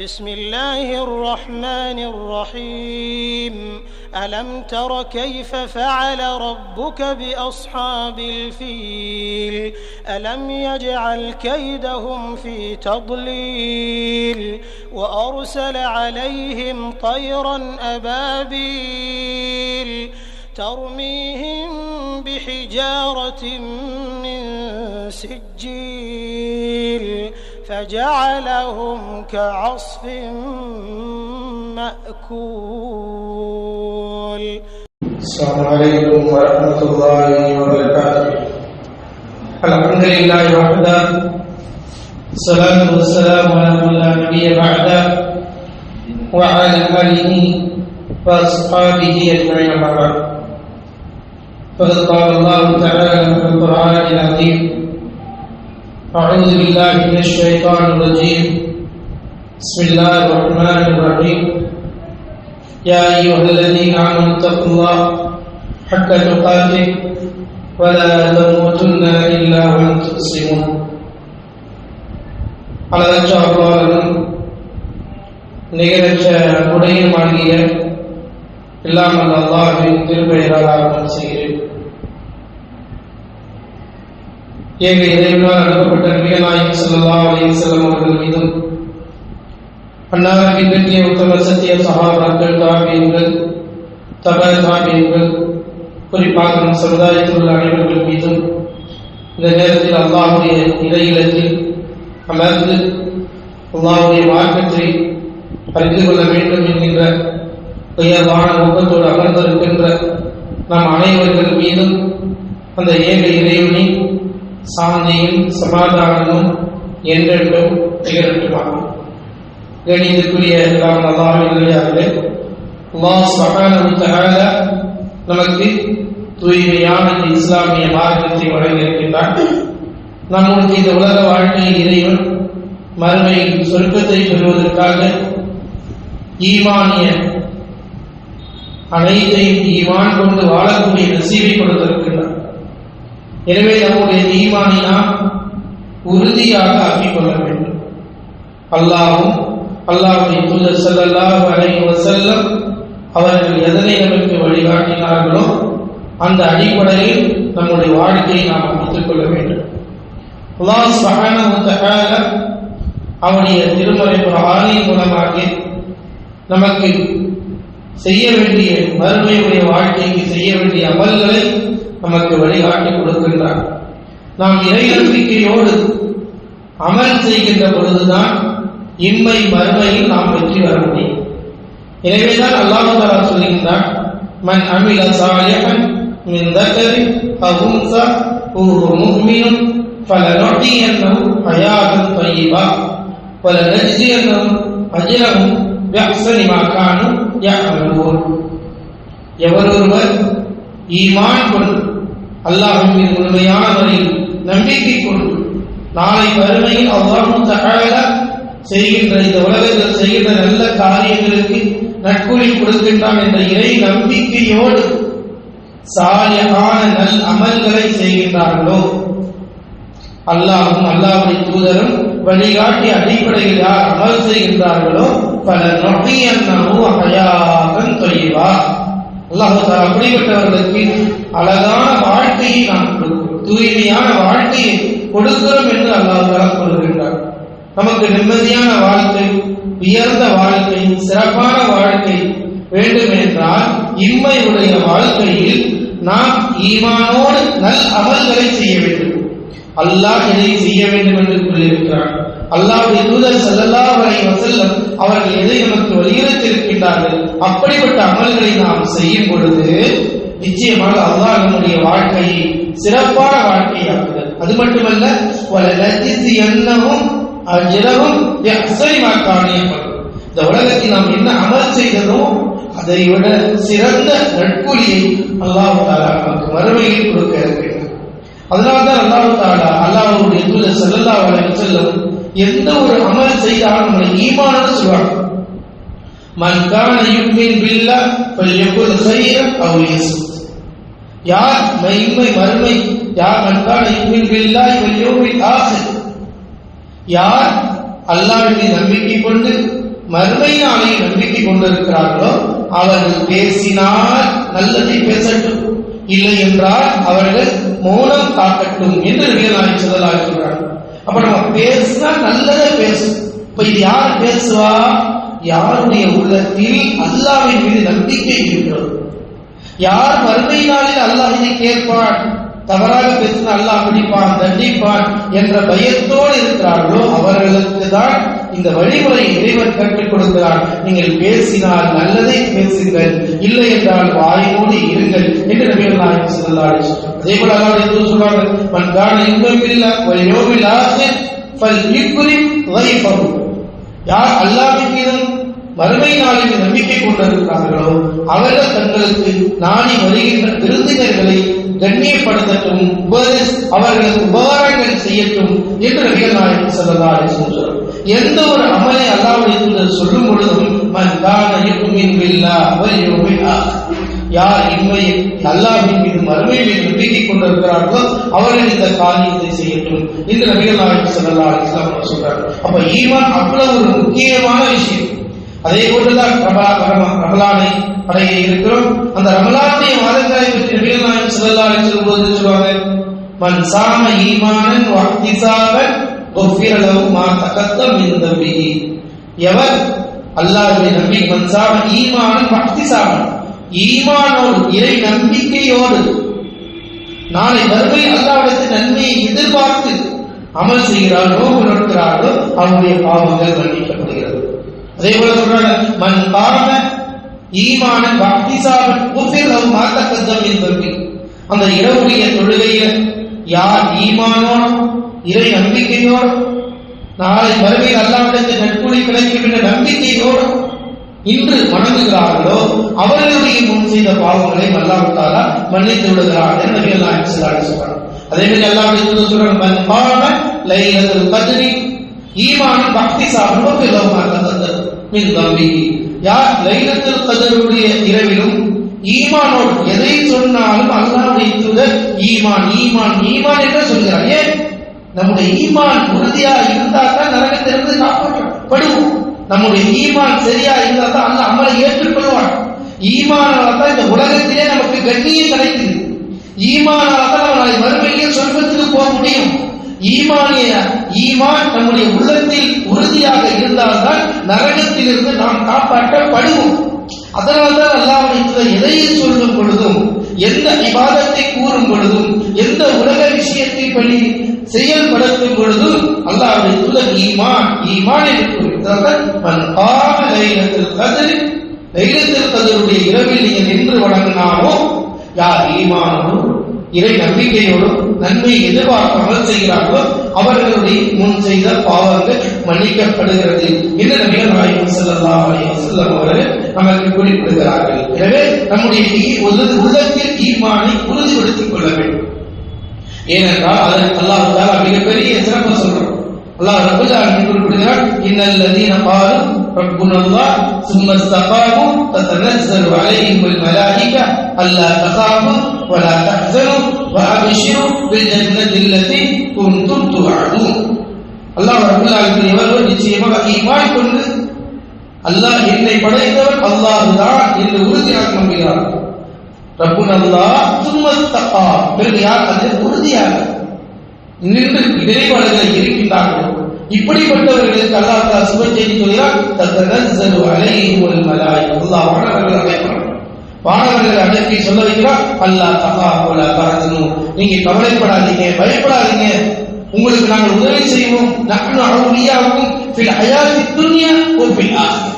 بسم الله الرحمن الرحيم ألم تر كيف فعل ربك بأصحاب الفيل ألم يجعل كيدهم في تضليل وأرسل عليهم طيرا أبابيل ترميهم بحجارة من سجيل فجعلهم كعصف مأكول. السلام عليكم ورحمة الله وبركاته. الحمد لله وحده الصلاة والسلام على من لا نبي بعده وعلى آله وأصحابه أجمعين أما بعد. فقد قال الله تعالى في القرآن العظيم: أعوذ بالله من الشيطان الرجيم. بسم الله الرحمن الرحيم. يا أيها الذين آمنوا اتقوا الله حق تقاته ولا تموتن إلا وأنتم مسلمون. அளவற்ற அருளாளனும் நிகரற்ற உடையுமாகிய எல்லாம் வல்ல அல்லாஹ்வின் திருப்பெயரால் ஆரம்பம் செய்கிறேன். ஏக இறைவனால் அனுப்பப்பட்ட நபிகள் நாயகம் ஸல்லல்லாஹு அலைஹி வஸல்லம் அவர்கள் மீதும் அன்னாரின் பின்பற்றிய உத்தம சத்திய சஹாபாக்கள், தாபீன்கள், தபா தாபீன்கள், குறிப்பாக நம் சமுதாயத்தில் உள்ள அனைவர்கள் மீதும் இந்த நேரத்தில் அல்லாஹ்வுடைய இறையிலத்தில் அமர்ந்து அல்லாஹ்வுடைய மார்க்கத்தை அறிந்து கொள்ள வேண்டும் என்கின்ற உயர்வான நோக்கத்தோடு அமர்ந்திருக்கின்ற நம் அனைவர்கள் மீதும் அந்த ஏக இறைவனின் சாந்தியும் சமாதானமும் என்றென்றும் நிகழட்டுமாகும். கணிதக்குரிய எல்லாம் அல்லாஹ்விலே அல்லாஹ் சுப்ஹானஹு வ தஆலா நமக்கு தூய்மையான இஸ்லாமிய மார்க்கத்தை வழங்கியிருக்கின்றார். நம்முடைய இந்த உலக வாழ்க்கையில் இறைவன் மறுமையில் சொர்க்கத்தை பெறுவதற்காக ஈமானிய அனைத்தையும் ஈமான் கொண்டு வாழக்கூடிய நசீபை கொடுத்திருக்கின்றார். எனவே நம்முடைய ஈமானை நாம் உறுதியாக ஆக்கிக் கொள்ள வேண்டும். அல்லாஹ்வும் அல்லாஹ்வுடைய தூதர் ஸல்லல்லாஹு அலைஹி வஸல்லம் அவர்கள் எதனை நமக்கு வழிகாட்டினார்களோ அந்த அடிப்படையில் நம்முடைய வாழ்க்கையை நாம் அமைத்துக் கொள்ள வேண்டும். அல்லாஹ் சுப்ஹானஹு வ தஆலா அவருடைய திருமறை குர்ஆனின் மூலமாக நமக்கு செய்ய வேண்டிய மறுமையுடைய வாழ்க்கைக்கு செய்ய வேண்டிய அமல்களை நமக்கு வழிகாட்டி கொடுக்கின்றார். நாம் இறை நம்பிக்கையோடு அமல் செய்கின்ற பொழுதுதான் இம்மை மறுமையில் நாம் வெற்றி பெற முடியும். எனவேதான் அல்லாஹ் தஆலா சொல்கின்றார்: மன் அமில சாலிஹன் மின் தக்கரின் அவ் உன்ஸா வஹுவ முஃமினுன் ஃபலனுஹ்யியன்னஹு ஹயாத்தன் தய்யிபா வலனஜ்ஸியன்னஹும் அஜ்ரஹும் பிஅஹ்ஸனி மா கானூ யஅமலூன். எவரொருவர் ஈமான் கொண்டு அல்லாஹ்வின் மீது முழுமையான முறையில் நம்பிக்கை கொண்டு நாளை மறுமையில் அல்லாஹ் தஆலா செய்கின்ற இந்த உலகத்தில் செய்கின்ற நல்ல காரியங்களுக்கு நற்கூலி கொடுக்கின்றான் என்ற இறை நம்பிக்கையோடு சாலிஹான நல் அமல்களை செய்கின்றார்களோ, அல்லாஹ்வும் அல்லாஹ்வுடைய தூதரும் வழிகாட்டிய அடிப்படையில் யார் அமல் செய்கின்றார்களோ ஃபலனுஹ்யியன்னஹு ஹயாத்தன் தய்யிபா, அல்லாஹ் தஆலா அப்படிப்பட்டவர்களுக்கு அழகான வாழ்க்கையை நாம் கொடுக்கிறோம், தூய்மையான வாழ்க்கையை கொடுக்கிறோம் என்று அல்லாஹ் தஆலா கூறுகின்றார். நமக்கு நிம்மதியான வாழ்க்கை, உயர்ந்த வாழ்க்கை, சிறப்பான வாழ்க்கை வேண்டும் என்றால் இம்மையுடைய வாழ்க்கையில் நாம் ஈமானோடு நல் அமல்களை செய்ய வேண்டும். அல்லாஹ் எதை செய்ய வேண்டும் என்று கூறியிருக்கிறார். அல்லாஹ்வுடைய தூதர் ஸல்லல்லாஹு அலைஹி வஸல்லம் அவர்கள் எதை நமக்கு வலியுறுத்தியிருக்கின்றார்கள் அப்படிப்பட்ட அமல்களை நாம் செய்யும் பொழுது நிச்சயமாக அல்லாஹ் நம்முடைய வாழ்க்கையை சிறப்பான வாழ்க்கையாக்குகிறார். அது மட்டுமல்ல, வலனஜ்ஸியன்னஹும் அஜ்ரஹும் பிஅஹ்ஸனி மா கானூ யஅமலூன். இந்த உலகத்தில் நாம் என்ன அமல் செய்ததோ அதை விட சிறந்த நற்கூலியை அல்லாஹ் தஆலா நமக்கு மறுமையில் கொடுக்க இருக்கிறார். அதனால்தான் அல்லாஹ் தஆலா அல்லாஹ்வுடைய தூதர் ஸல்லல்லாஹு அலைஹி வஸல்லம் எந்த ஒரு அமல் செய்தாலும் நம்முடைய ஈமானோடு சொல்வாங்க: மன் கான யுமின் பில்லாஹ் ஃபல்யகுல் கைரன் அவ் லியஸ்முத். யார் இம்மை மறுமை, யார் மன் கான யுமின் பில்லாஹ் வல் யௌமில் ஆகிர், யார் அல்லாஹ்வின் நம்பிக்கை கொண்டு மறுமை நாளை நம்பிக்கை கொண்டிருக்கிறார்களோ அவர்கள் பேசினால் நல்லதை பேசட்டும், இல்லை என்றால் அவர்கள் மௌனம் காக்கட்டும் என்று நபிகள் நாயகம் ஸல்லல்லாஹு அலைஹி சொல்றாங்க. அப்ப நம்ம பேசினா நல்லதை பேசும். இப்ப இது யார் பேசுவா? யாருடைய உள்ளத்தில் அல்லாஹ்வின் மீது நம்பிக்கை இருக்கிறது, யார் மறுமை நாளில் அல்லாஹ் இதை கேட்பான், தவறாக பேசின அல்லாஹ் பிடிப்பான் தண்டிப்பான் என்ற பயத்தோடு இருக்கிறார்களோ அவர்களுக்கு தான் இந்த வழிமுறை இறைவன் கற்றுக் கொடுக்கிறார். நீங்கள் பேசினால் நல்லதை பேசுங்கள், இல்லை என்றால் வாயோடு இருங்கள் என்று நபிகள் நாயகம் ஸல்லல்லாஹு அலைஹி வஸல்லம். அதே போல அல்லாஹ் சொல்றாங்க, மன் கான யுமினு பில்லாஹி வல் யௌமில் ஆகிர் ஃபல்யுக்ரிம் ضيفஹு. யார் அல்லாஹ்வின் மீது மறுமை நாளில் நம்பிக்கை கொண்டிருக்கிறார்களோ அவர்கள் தங்களுக்கு நாடி வருகின்ற விருந்தினர்களை கண்ணியப்படுத்தட்டும், அவர்களுக்கு உபகாரங்கள் செய்யட்டும் என்று நபிகள் நாயகம் ஸல்லல்லாஹு அலைஹி வஸல்லம். எந்த ஒரு அமலை அல்லாஹ்வுடைய தூதர் சொல்லும் பொழுதும் மன் கான யுமினு பில்லாஹி வல் யௌமில் ஆகிர், யார் அல்லாஹ்வின் மீது மறுமையில் நம்பிக்கை கொண்டிருக்கிறார்களோ அவர்கள் இந்த காரியத்தை செய்யட்டும் என்று நபிகள் நாயகம் ஸல்லல்லாஹு அலைஹி வஸல்லம் சொல்றார். அப்ப ஈமான் அவ்வளவு ஒரு முக்கியமான விஷயம். அதே போன்றுதான் ரமலானை அடைய இருக்கிறோம். அந்த ரமலானுடைய மாதங்களை பற்றி நபிகள் நாயகம் ஸல்லல்லாஹு அலைஹி வஸல்லம் போது சொல்வாங்க, மன் சாம ஈமானன் வ இஹ்திசாபன் குஃபிர லஹு மா தகத்தம மின் தம்பிஹி. எவர் அல்லாஹ்வை நம்பி மன் சாம ஈமானன் வ இஹ்திசாபன், ஈமானோடு இறை நம்பிக்கையோடு நாளை மறுமை அல்லாஹ்விடத்தில் நன்மையை எதிர்பார்த்து அமல் செய்கிறார்களோ நோக்கிறார்களோ அவருடைய பாவங்கள் மன்னிக்கப்படுகிறது. அதே போல சொல்றாங்க, மன் காம ஈமானன் வ இஹ்திசாபன் குஃபிர லஹு மா தகத்தம மின் தம்பிஹி. அந்த இரவுடைய தொழுகையில் யார் ஈமானோடு இறை நம்பிக்கையோடு நாளை மறுமையில் அல்லாஹ்விடத்தில் நற்கூலி கிடைக்கும் என்ற நம்பிக்கையோடு இன்று வணங்குகிறார்களோ அவர்களுடைய முன் செய்த பாவங்களை அல்லாஹ் தஆலா மன்னித்து விடுகிறார் என்று நபிகள் நாயகம் ஸல்லல்லாஹு அலைஹி வஸல்லம். அதே மாதிரி அல்லாஹ்வுடைய தூதர் சொல்றாங்க, மன் காம லைலத்துல் கத்ரி ஈமானன் வ இஹ்திசாபன் குஃபிர லஹு மா தகத்தம மின் தம்பிஹி. யார் லைலத்துல் கத்ருடைய இரவிலும் ஈமானோடு எதை சொன்னாலும் அல்லாஹ்வுடைய தூதர் ஈமான் ஈமான் ஈமான் என்று சொல்கிறார். ஏன்? நம்முடைய ஈமான் உறுதியா இருந்தால் தான் நரகத்திலிருந்து காப்பாற்றப்படுவோம். நம்முடைய ஈமான் சரியா இருந்தால் தான் அல்லாஹ் அமலை ஏற்றுக்கொள்வான். ஈமானால தான் இந்த உலகத்திலே நமக்கு கண்ணியம் கிடைக்குது. ஈமானால தான் நம்ம மறுமையில் சொர்க்கத்துக்கு போக முடியும். ஈமான் நம்முடைய உள்ளத்தில் உறுதியாக இருந்தால்தான் நரகத்திலிருந்து நாம் காப்பாற்றப்படுவோம். அதனால்தான் அல்லாஹ்வுடைய எதை சொல்லும் பொழுதும், எந்த இபாதத்தை கூறும் பொழுதும், எந்த உலக விஷயத்தை பற்றி செயல்படுத்தும் பொழுதும் அல்லாஹ்வுடைய தூதர் ஈமான் ஈமான் என்று கூறுகிறார்கள். மன் காம லைலத்துல் கத்ர், லைலத்துல் கத்ருடைய இரவில் நீங்கள் நின்று வணங்கினாலோ, யார் ஈமானோடு இறை நம்பிக்கையோடு நன்மை எதிர்பார்க்காமல் செய்கிறார்களோ அவர்களுடைய முன் செய்த பாவங்கள் மன்னிக்கப்படுகிறது என்று நபிகள் நாயகம் ஸல்லல்லாஹு அலைஹி வஸல்லம் அவர்கள் நமக்கு குறிப்பிடுகிறார்கள். எனவே நம்முடைய உள்ளத்தில் ஈமானை உறுதிப்படுத்திக் கொள்ள வேண்டும். ஏனென்றால் அதற்கு அல்லாஹ் தஆலா மிகப்பெரிய சிறப்பு சொல்றார். அல்லாஹ் ரப்பல் ஆலமீன் குறிப்பிடுகிறார், இன்னல் லதீன காலு ரப்புனல்லாஹ் சும்ம இஸ்தகாமு ததனஸ்ஸலு அலைஹிமுல் மலாயிகா அல்லா தகாஃபு வலா தஹ்ஸனு வஅப்ஷிரு பில் ஜன்னத்தி அல்லதி குன்தும் துஅதூன். அல்லாஹ் ரப்பல் ஆலமீன் இவர்கள் நிச்சயமாக ஈமான் கொண்டு அல்லாஹ் என்னை படைத்தவர் அல்லாஹ்தான் என்று உறுதியாக நம்புகிறார். ரப்புனல்லாஹ் சும்ம இஸ்தகா, பிறகு யார் அதில் உறுதியாக நின்று இறைவர்களை இருக்கின்றார்களோ இப்படிப்பட்டவர்களுக்கு அல்லாஹ் தஆலா சுப செய்தி சொல்கிறார், ததனஸ்ஸலு அலைஹிமுல் மலாயிகா. அல்லாஹ் வானவர்களை அழைக்கிறார், வானவர்களை அழைத்து சொல்ல வைக்கிறார், அல்லா தகாஃபு வலா தஹ்ஸனு, நீங்க கவலைப்படாதீங்க, பயப்படாதீங்க, உங்களுக்கு நாங்கள் உதவி செய்வோம். நஹ்னு அவுலியாவுக்கும் ஃபில் ஹயாத்தித் துன்யா வ ஃபில் ஆখিরাহ,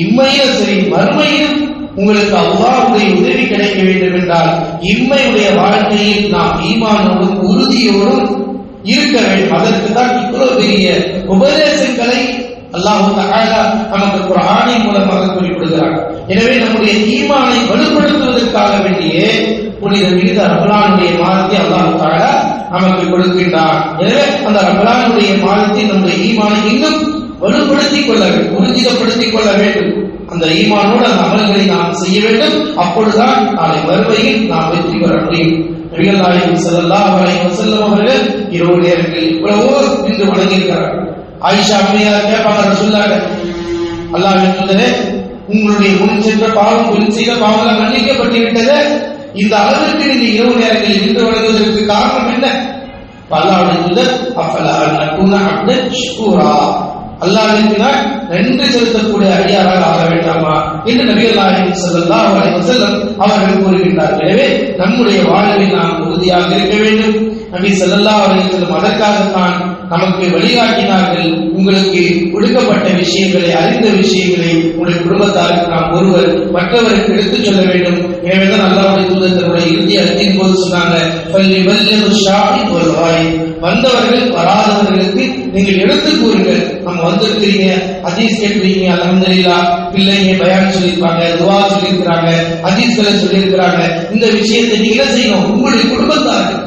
இம்மையிலும் சரி மறுமையிலும் உங்களுக்கு அல்லாஹ்வுடைய உதவி கிடைக்க வேண்டும் என்றால் இம்மையுடைய வாழ்க்கையில் நாம் ஈமானோடும் உறுதியோடும் இருக்க வேண்டும். அதற்கு தான் இவ்வளவு பெரிய உபதேசங்களை அல்லாஹ் தஆலா நமக்கு குர்ஆனின் மூலமாக குறிப்பிடுகிறார். எனவே நம்முடைய ஈமானை வலுப்படுத்துவதற்காக வேண்டிய புனித விகித ரமலானுடைய மாதத்தை அல்லாஹ் தஆலா நமக்கு கொடுக்கின்றார். எனவே அந்த ரமலானுடைய மாதத்தில் நம்முடைய ஈமானை இன்னும் வலுப்படுத்திக் கொள்ள வேண்டும், உறுதிப்படுத்திக் கொள்ள வேண்டும். அந்த ஈமானோடு அந்த அமல்களை நாம் செய்ய வேண்டும். அப்பொழுதுதான் நாளை மறுமையில் நாம் வெற்றி பெற முடியும். நபிகள் நாயகம் ஸல்லல்லாஹு அலைஹி வஸல்லம் அவர்கள் இரவு நேரங்களில் இவ்வளவோ இன்று வணங்கியிருக்கிறார்கள். ஆயிஷா அம்மையார் கேட்பாங்க, ரசூலுல்லாஹ் அல்லாஹ்வின் தூதரே, உங்களுடைய முன் சென்ற பாவம் பின் செய்த பாவம் மன்னிக்கப்பட்டு விட்டது, இந்த அளவிற்கு நீங்க இரவு நேரங்களில் நின்று வணங்குவதற்கு காரணம் என்ன? அல்லாஹ்வின் தூதர் அஃபலா நகுன அப்தன் ஷுக்கூரா, அல்லாஹ்விற்கு நான் நன்றி செலுத்தக்கூடிய அடியாராக ஆக வேண்டாமா என்று நபிகள் நாயகம் ஸல்லல்லாஹு அலைஹி வஸல்லம் அவர்கள் கூறுகின்றார்கள். எனவே நம்முடைய வாழ்வில் நாம் உறுதியாக இருக்க வேண்டும். நபி ஸல்லல்லாஹு அலைஹி வஸல்லம் அதற்காகத்தான் நமக்கு வழிகாட்டினார்கள். உங்களுக்கு கொடுக்கப்பட்ட விஷயங்களை, அறிந்த விஷயங்களை உங்களுடைய குடும்பத்தாருக்கு நாம் ஒருவர் மற்றவருக்கு எடுத்துச் சொல்ல வேண்டும். எனவேதான் அல்லாஹ்வுடைய தூதர் தன்னுடைய இறுதி அத்தின் போது சொன்னாங்க, வந்தவர்கள் வராதவர்களுக்கு நீங்கள் எடுத்து கூறுங்கள். நம்ம வந்திருக்கிறீங்க, ஹதீஸ் கேட்கிறீங்க, அல்ஹம்துலில்லாஹ், பிள்ளைங்க பயான் சொல்லியிருப்பாங்க, துஆ சொல்லியிருக்கிறாங்க, ஹதீஸ்களை சொல்லியிருக்கிறாங்க. இந்த விஷயத்தை நீங்க செய்யணும். உங்களுடைய குடும்பத்தார்கள்,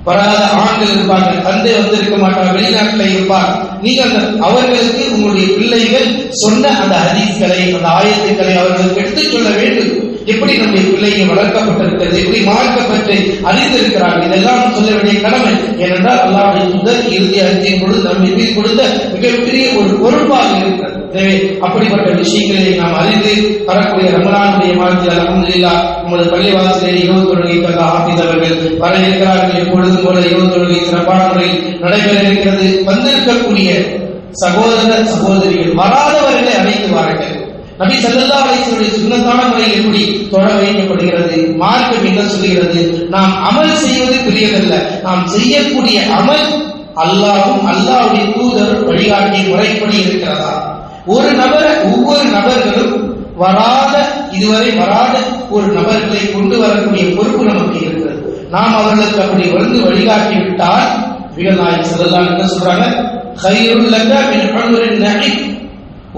வராத ஆண்கள் இருப்பாங்க, தந்தை வந்திருக்க மாட்டாங்க, வெளிநாட்டில் இருப்பார், நீங்க அவர்களுக்கு உங்களுடைய பிள்ளைகள் சொன்ன அந்த ஹதீஸ்களை, அந்த ஆயத்துக்களை அவர்களுக்கு எடுத்துச் சொல்ல வேண்டும். எப்படி நம்முடைய பிள்ளைகள் வளர்க்கப்பட்டிருக்கிறது, எப்படி மார்க்கப்பட்டு அறிந்திருக்கிறார்கள், இதெல்லாம் சொல்ல வேண்டிய கடமை. ஏனென்றால் அல்லாஹ்வுடைய தூதர் இறுதி அத்தியின் பொழுது நம் மீது கொடுத்த மிகப்பெரிய ஒரு பொறுப்பாக இருக்கிறது. எனவே அப்படிப்பட்ட விஷயங்களை நாம் அறிந்து வரக்கூடிய ரமலானுடைய மாதத்தில் அல்ஹம்துலில்லாஹ் நமது பள்ளிவாசலில் இரவு தொழுகைக்கு ஹாஃபிஸ் அவர்கள் வர இருக்கிறார்கள். எப்பொழுதும் போல இரவு தொழுகை சிறப்பான முறையில் நடைபெற இருக்கிறது. வந்திருக்கக்கூடிய சகோதர சகோதரிகள், வராதவர்களை அழைத்து வாருங்கள். நபி ஸல்லல்லாஹு அலைஹி வஸல்லம் சுன்னத்தான முறையில் எப்படி தொழ வைக்கப்படுகிறது, மார்க்கம் என்ன சொல்கிறது? நாம் அமல் செய்வது பெரியதல்ல, நாம் செய்யக்கூடிய அமல் அல்லாஹ்வும் அல்லாஹ்வுடைய தூதர் வழிகாட்டிய முறைப்படி இருக்கிறதா? ஒரு நபர், ஒவ்வொரு நபர்களும் இதுவரை வராத ஒரு நபர்களை கொண்டு வரக்கூடிய பொறுப்பு நமக்கு இருக்கிறது. நாம் அவர்களுக்கு அப்படி வந்து வழிகாட்டி விட்டால், நபிகள் நாயகம் ஸல்லல்லாஹு அலைஹி வஸல்லம் என்ன சொல்றாங்க? கைருல் லக மின் உம்ரின் நஹீம்.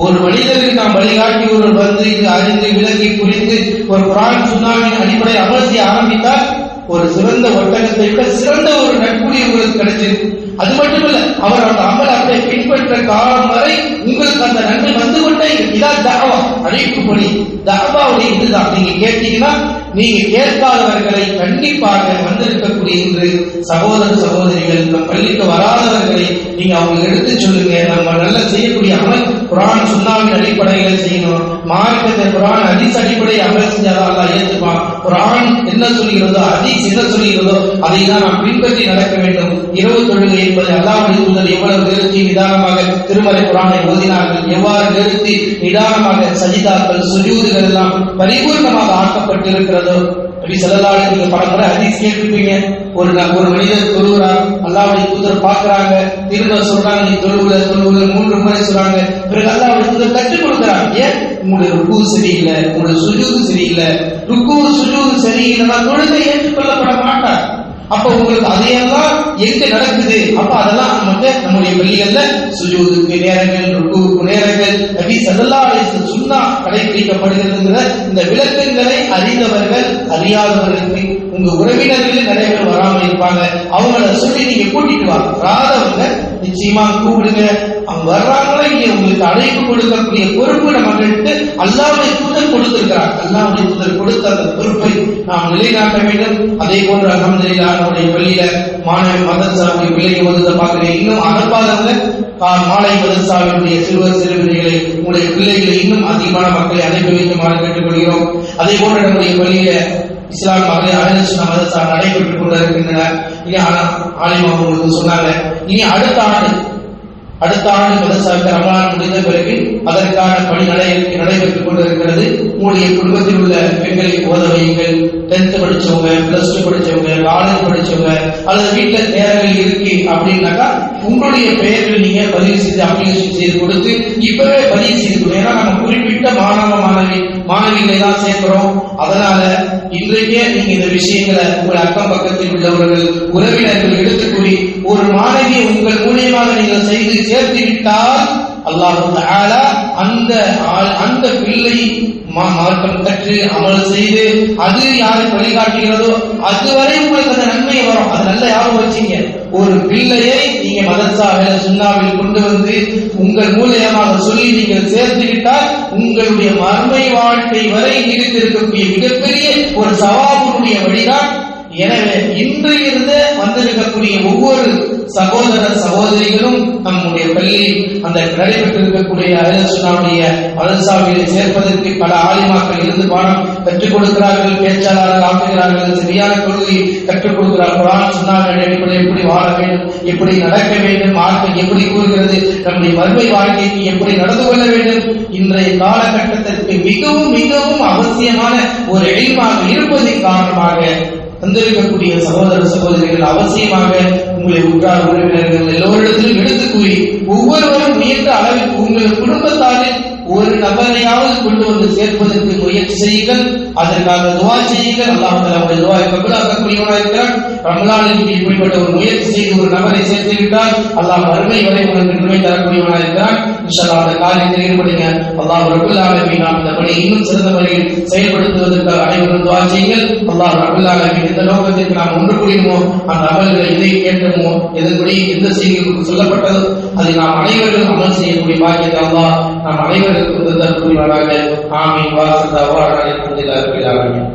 ஒரு மனிதருக்கு நாம் வழிகாட்டி ஒரு வந்து இது அறிந்து விளங்கி புரிந்து ஒரு குர்ஆன் சுன்னாவின் அடிப்படையில் அமல் செய்ய ஆரம்பித்தால், ஒரு சிறந்த ஒட்டகத்தை விட சிறந்த ஒரு நட்புடைய உங்களுக்கு கிடைச்சிருக்கு. அது மட்டுமல்ல, அவர் அந்த அமல் அப்படியே பின்பற்ற காலம் வரை உங்களுக்கு அந்த நன்மை வந்து கொண்டே இதான் தஅவா, அழைப்பு பணி. தஅவாவுடைய இதுதான். நீங்க கேட்டீங்கன்னா, நீங்க கேட்காதவர்களை கண்டிப்பாக வந்திருக்கக்கூடிய இன்று சகோதர சகோதரிகள், நம் பள்ளிக்கு வராதவர்களை நீங்க அவங்க எடுத்து சொல்லுங்க. நம்ம நல்லா செய்யக்கூடிய அமல் குர்ஆன் சுன்னாவின் அடிப்படையில் செய்யணும். மார்க்கத்தை குர்ஆன் ஹதீஸ் அடிப்படையில் அமல் செஞ்சாதான் அல்லாஹ் ஏற்றுப்பான். குர்ஆன் என்ன சொல்கிறதோ, ஹதீஸ் என்ன சொல்கிறதோ அதை தான் நாம் பின்பற்றி நடக்க வேண்டும். இரவு தொழுகை என்பது அல்லாஹ்வுடைய தூதர் எவ்வளவு நிறுத்தி நிதானமாக திருமறை குர்ஆனை ஓதினார்கள், எவ்வாறு நிறுத்தி நிதானமாக சஜிதாக்கள் சுஜூதுகள் எல்லாம் பரிபூர்ணமாக ஆக்கப்பட்டிருக்கிறதோ. நபி ஸல்லல்லாஹு அலைஹி வஸல்லம் பலமுறை ஹதீஸ் கேட்டிருப்பீங்க. ஒரு மனிதர் தொழுகிறார், அல்லாஹ்வுடைய தூதர் பார்க்கறாங்க, திரும்ப சொல்றாங்க, நீ தொழுவுல 3 முறை சொல்றாங்க. பிறகு அல்லாஹ்வுடைய தூதர் கற்றுக் கொடுக்கிறாங்க, ஏன் உங்களுடைய ருக்கு சரியில்லை, உங்களுடைய சுஜூது சரியில்லை, ருக்கு சுஜூது சரியில்லைன்னா தொழுகை ஏற்றுக்கொள்ளப்பட மாட்டார். அப்ப உங்களுக்கு அதையெல்லாம் எங்க நடக்குது? அப்ப அதெல்லாம் நம்முடைய பள்ளிகள்ல சுஜூதுக்கு நேரங்கள், ருக்குவுக்கு நேரங்கள், நபி ஸல்லல்லாஹு அலைஹி வஸல்லம் சுன்னா கடைபிடிக்கப்படுகிறதுங்கிற இந்த விளக்கங்களை அறிந்தவர்கள் அறியாதவர்களுக்கு, உங்க உறவினர்கள் நிறைய பேர் வராம இருப்பாங்க, அவங்கள சொல்லி நீங்க கூட்டிட்டு வாங்க. வராதவங்க நிச்சயமா கூப்பிடுங்க. அவங்க வர்றாங்களோ இங்க உங்களுக்கு அழைப்பு கொடுக்கக்கூடிய பொறுப்பு நம்மகிட்ட அல்லாஹ்வுடைய தூதர் கொடுத்திருக்கிறார். அல்லாஹ்வுடைய தூதர் கொடுத்த அந்த பொறுப்பை நாம் நிலைநாட்ட வேண்டும். அதே போன்று அல்ஹம்துலில்லாஹ் நம்முடைய பள்ளியில மாணவ மதரசாவுடைய பிள்ளைங்க ஓதுறத பார்க்கிறேன். இன்னும் அனுப்பாதவங்க மாலை மதரசாவினுடைய சிறுவர் சிறுவர்களை, உங்களுடைய பிள்ளைகளை இன்னும் அதிகமான மக்களை அனுப்பி வைக்குமாறு கேட்டுக்கொள்கிறோம். அதே போன்று நம்முடைய பள்ளியில இஸ்லாம் மகளிர் அஹ்லுஸ் சுன்னah மதரசா நடைபெற்றுக் கொண்டிருக்கின்றன. இனி ஆலிமா உங்களுக்கு சொன்னாங்க, இனி அடுத்த ஆண்டு மதரசாவுக்கு ரமலான் முடிந்த பிறகு அதற்கான பணி நடைபெற்றுக் கொண்டிருக்கிறது. உங்களுடைய குடும்பத்தில் உள்ள பெண்களை ஓத வையுங்கள். 10th படிச்சவங்க, +2 படிச்சவங்க, காலேஜ் படிச்சவங்க, அல்லது வீட்டுல நேரங்கள் இருக்கு அப்படின்னாக்கா உங்களுடைய பெயர்கள் நீங்க பதிவு செய்து அப்ளிகேஷன் செய்து கொடுத்து இப்பவே பதிவு செய்து கொடுங்க. ஏன்னா நம்ம குறிப்பிட்ட மாணவிகளை தான் சேர்க்கிறோம். அதனால இன்றைக்கே நீங்க இந்த விஷயங்களை உங்கள் அக்கம் பக்கத்தில் உள்ளவர்கள், உறவினர்கள் எடுத்துக்கூறி ஒரு மாணவியை உங்கள் மூலியமாக நீங்கள் செய்து சேர்த்து விட்டால் அல்லாஹ் தஆலா அந்த பிள்ளை மார்க்கம் கற்று அமல் செய்து அது யாருக்கு வழிகாட்டுகிறதோ அதுவரை உங்களுக்கு அந்த நன்மை வரும். அது நல்ல யாரும் வச்சீங்க. ஒரு பிள்ளையை நீங்க மதரசா சுன்னாவில் கொண்டு வந்து உங்கள் மூலியமாக சொல்லி நீங்கள் சேர்த்து விட்டால் உங்களுடைய மர்மை வாழ்க்கை வரை நீடித்திருக்கக்கூடிய மிகப்பெரிய ஒரு சவாபுடைய வழிதான் எனவே இன்று இருந்து வந்திருக்கக்கூடிய ஒவ்வொரு சகோதர சகோதரிகளும் நம்முடைய பள்ளி அந்த நடைபெற்றிருக்கக்கூடிய அஹ்லுசுன்னாவுடைய மதரசாவில் சேர்ப்பதற்கு பல ஆலிமாக்கள் இருந்து பாடம் கற்றுக் கொடுக்கிறார்கள், பேச்சாளர்கள் ஆக்குகிறார்கள், சரியான கொள்கையை கற்றுக் கொடுக்கிறார்கள். குர்ஆன் சுன்னாவின் அடிப்படையில் எப்படி வாழ வேண்டும், எப்படி நடக்க வேண்டும், மார்க்கம் எப்படி கூறுகிறது, நம்முடைய மறுமை வாழ்க்கைக்கு எப்படி நடந்து கொள்ள வேண்டும், இன்றைய காலகட்டத்திற்கு மிகவும் மிகவும் அவசியமான ஒரு இல்மாக இருப்பதன் காரணமாக வந்திருக்கக்கூடிய சகோதர சகோதரிகள் அவசியமாக உங்களை உற்றார் உறவினர்கள் எல்லோரிடத்திலும் எடுத்து கூறி ஒவ்வொருவரும் முயன்ற அளவிற்கு உங்கள் குடும்பத்தாரில் ஒரு நபரையாவது கொண்டு வந்து சேர்ப்பதற்கு முயற்சி செய்யுங்கள். அதற்காக துவா செய்யுங்கள். அல்லாஹ் தஆலா துவாவை கபூலாக்கக்கூடியவனாக இருக்கிறான். ரமலானில் இப்படிப்பட்ட ஒரு முயற்சி செய்து ஒரு நபரை சேர்த்து விட்டால் அல்லாஹ் மறுமை வரை உங்களுக்கு நன்மை தரக்கூடியவனாக இருக்கிறான். இன்ஷா அல்லாஹ் அந்த காரியத்தை ஈடுபடுங்க. அல்லாஹ் ரப்பல் ஆலமீன் இந்த பணி இன்னும் சிறந்த முறையில் செயல்படுத்துவதற்காக அனைவரும் துவா செய்யுங்கள். அல்லாஹ் ரப்பல் ஆலமீன் எந்த நோக்கத்திற்கு நாம் ஒன்று கூடினோமோ அந்த அமல்களை எதை கேட்டோமோ எதன்படி எந்த செய்திகளுக்கு சொல்லப்பட்டதோ அதை நாம் அனைவரும் அமல் செய்யக்கூடிய பாக்கியத்தை அல்லாஹ் நாம் அனைவரும் தரக்கூடியவராக. ஆமீன். வாசல் தவானா அல்ஹம்துலில்லாஹி ரப்பில் ஆலமீன்.